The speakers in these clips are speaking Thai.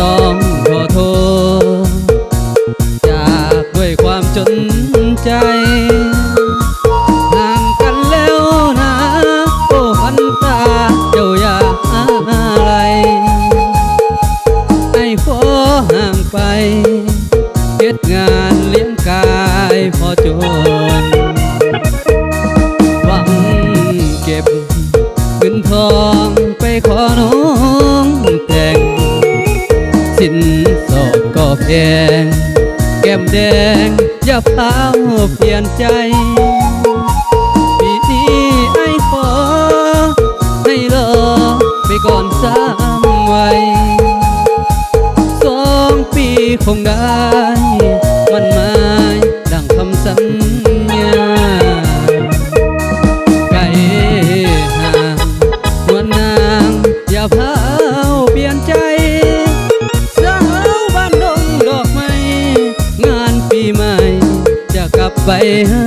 ต้องขอโทษจากด้วยความจนใจห่างกันแล้วนะโอ้พันตาเจ้าอย่าอะไรไอ้ขอห่างไปเฮ็ดงานเลี้ยงกายพอจนหวังเก็บเงินทองไปขอน้องแต่งสินสอดก็แพงแก้มแดงอย่าพาเปลี่ยนใจปีนี้ไอ้ขอให้รอไปก่อน3 วัย2 ปีคงได้มันหมายดังคำสัญญาไกลห่างนวลนางอย่าพาเปลี่ยนใจสาวบ้านดงดอกไม้งานปีใหม่จะกลับไปหา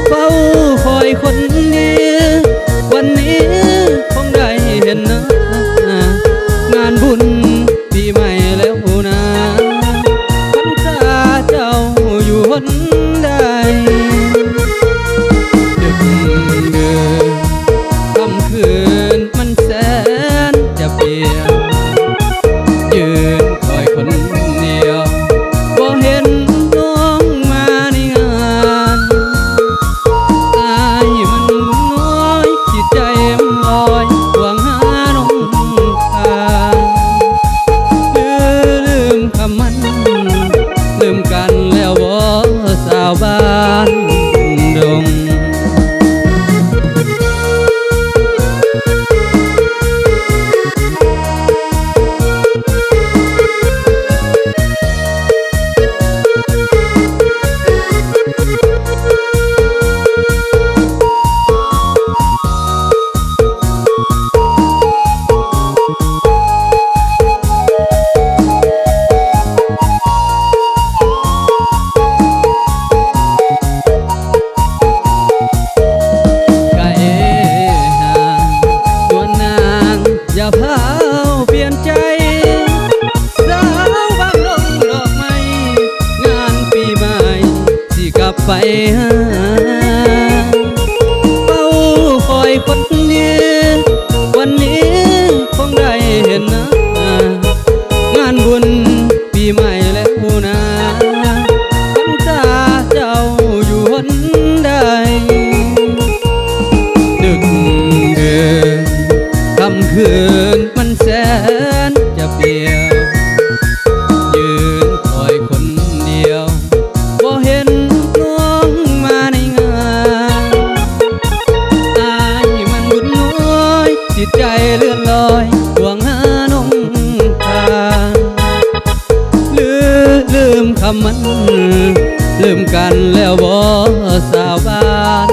เฝ้าคอยคนดีวันนี้คงได้เห็นนะงานบุญปีใหม่แล้วนะพันตาเจ้าอยู่หนใดดึกเดินค่ำคืนมันแสนจะเปลี่ยนยืนคอยคนเดียวบ่เห็นน้องมาในงานอายมันน้อยจิตใจมันลอยหวังหาน้องทางลืมคำมันลืมกันแล้วบ่สาวบ้านดงอย่าพาเปลี่ยนใจสาวบางดงดอกไม้งานปีใหม่สิกลับไปหาเฝ้าคอยคนดีวันนี้คงได้เห็นนะงานบุญปีใหม่แล้วนะพันตาเจ้าอยู่หนใดดึกเดินค่ำคืนมันแสนจะเปลี่ยวยืนคอยคนเดียวบ่เห็นน้องมาในงานอายมันบุญน้อยจิตใจเลื่อนลอยหวังหาน้องทางลืมคำมันลืมกันแล้วบ่สาวบ้าน